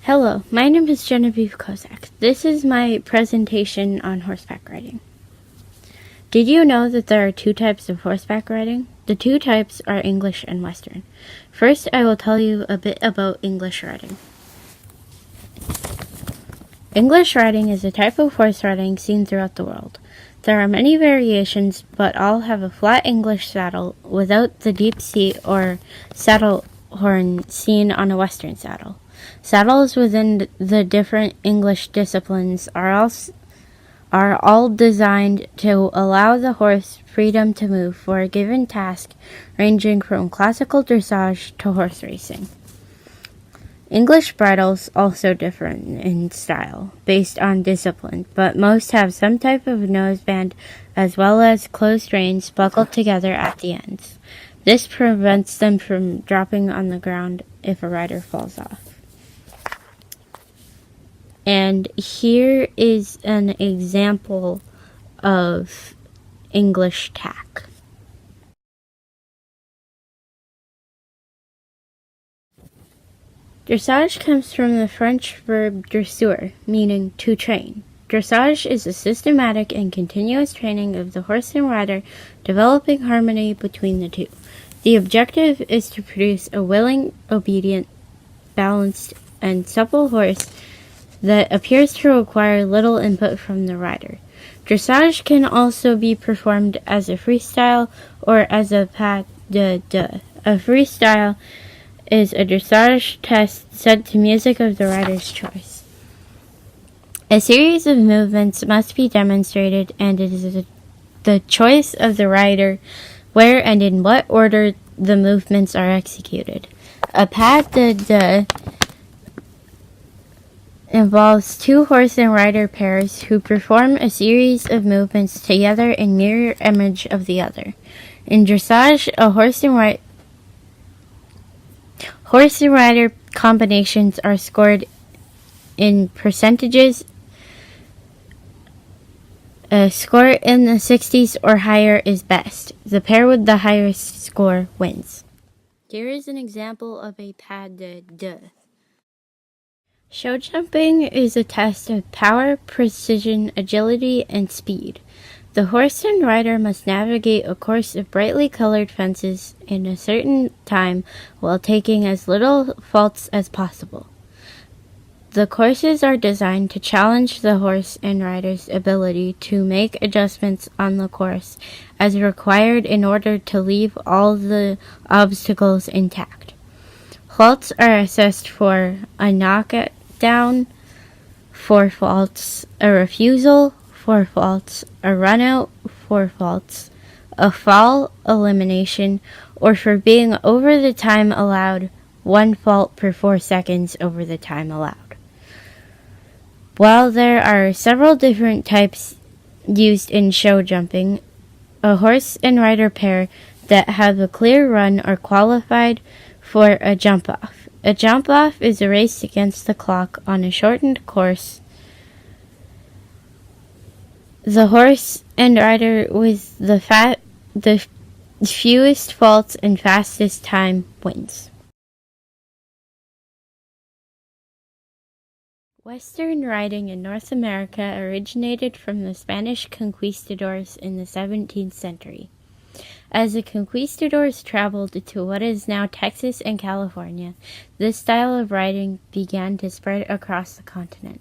Hello, my name is Genevieve Kozak. This is my presentation on horseback riding. Did you know that there are two types of horseback riding? The two types are English and Western. First, I will tell you a bit about English riding. English riding is a type of horse riding seen throughout the world. There are many variations, but all have a flat English saddle without the deep seat or saddle horn seen on a Western saddle. Saddles within the different English disciplines are all designed to allow the horse freedom to move for a given task, ranging from classical dressage to horse racing. English bridles also differ in style, based on discipline, but most have some type of noseband as well as closed reins buckled together at the ends. This prevents them from dropping on the ground if a rider falls off. And here is an example of English tack. Dressage comes from the French verb dresser, meaning to train. Dressage is a systematic and continuous training of the horse and rider, developing harmony between the two. The objective is to produce a willing, obedient, balanced, and supple horse that appears to require little input from the rider. Dressage can also be performed as a freestyle or as a pas de deux. A freestyle is a dressage test set to music of the rider's choice. A series of movements must be demonstrated, and it is the choice of the rider where and in what order the movements are executed. A pas de deux involves two horse and rider pairs who perform a series of movements together in mirror image of the other. In dressage, a horse and rider combinations are scored in percentages. A score in the 60s or higher is best. The pair with the highest score wins. Here is an example of a pas de deux. Show jumping is a test of power, precision, agility, and speed. The horse and rider must navigate a course of brightly colored fences in a certain time while taking as little faults as possible. The courses are designed to challenge the horse and rider's ability to make adjustments on the course as required in order to leave all the obstacles intact. Faults are assessed for a knockdown, 4 faults, a refusal, 4 faults, a run-out, 4 faults, a fall, elimination, or for being over the time allowed, 1 fault per 4 seconds over the time allowed. While there are several different types used in show jumping, a horse and rider pair that have a clear run are qualified for a jump-off. A jump-off is a race against the clock on a shortened course. The horse and rider with the fewest faults and fastest time wins. Western riding in North America originated from the Spanish conquistadors in the 17th century. As the conquistadors traveled to what is now Texas and California, this style of riding began to spread across the continent.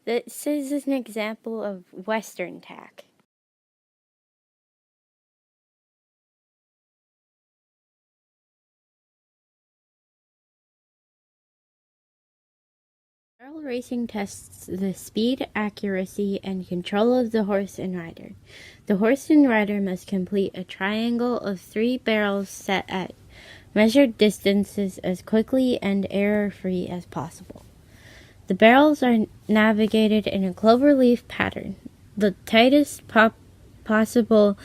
This is an example of Western tack. Barrel racing tests the speed, accuracy, and control of the horse and rider. The horse and rider must complete a triangle of 3 barrels set at measured distances as quickly and error-free as possible. The barrels are navigated in a cloverleaf pattern. The tightest possible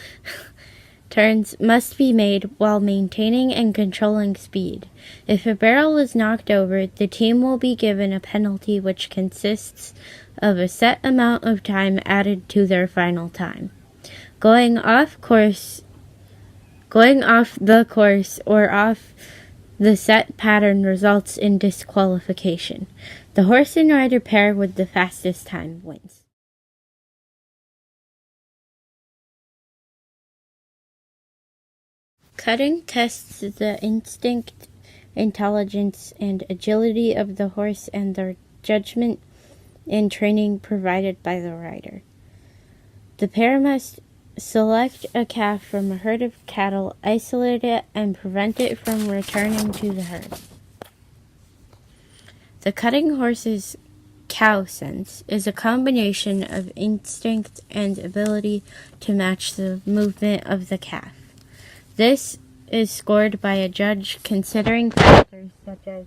turns must be made while maintaining and controlling speed. If a barrel is knocked over, the team will be given a penalty which consists of a set amount of time added to their final time. Going off the course or off the set pattern results in disqualification. The horse and rider pair with the fastest time wins. Cutting tests the instinct, intelligence, and agility of the horse and their judgment and training provided by the rider. The pair must select a calf from a herd of cattle, isolate it, and prevent it from returning to the herd. The cutting horse's cow sense is a combination of instinct and ability to match the movement of the calf. This is scored by a judge considering factors such as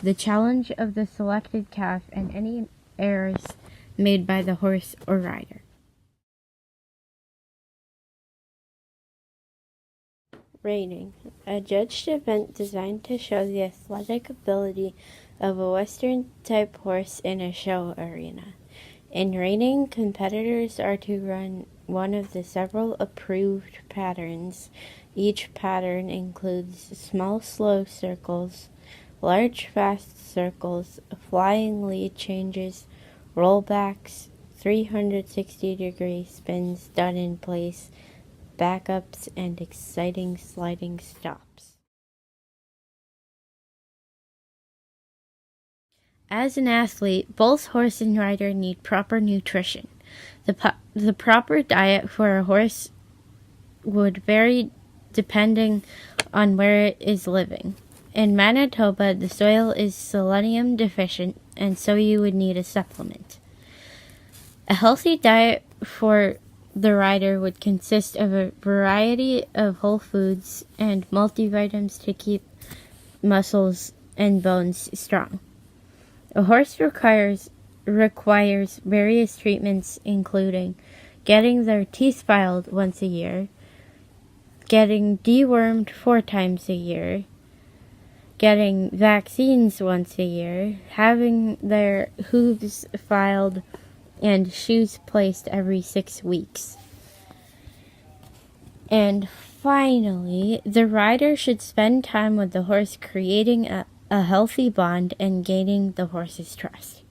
the challenge of the selected calf and any errors made by the horse or rider. Reining, a judged event designed to show the athletic ability of a Western-type horse in a show arena. In reining, competitors are to run one of the several approved patterns. Each pattern includes small slow circles, large fast circles, flying lead changes, rollbacks, 360-degree spins done in place, backups, and exciting sliding stops. As an athlete, both horse and rider need proper nutrition. The proper diet for a horse would vary depending on where it is living. In Manitoba, the soil is selenium deficient, and so you would need a supplement. A healthy diet for the rider would consist of a variety of whole foods and multivitamins to keep muscles and bones strong. A horse requires various treatments, including getting their teeth filed once a year, getting dewormed 4 times a year, getting vaccines once a year, having their hooves filed, and shoes placed every 6 weeks. And finally, the rider should spend time with the horse, creating a healthy bond and gaining the horse's trust.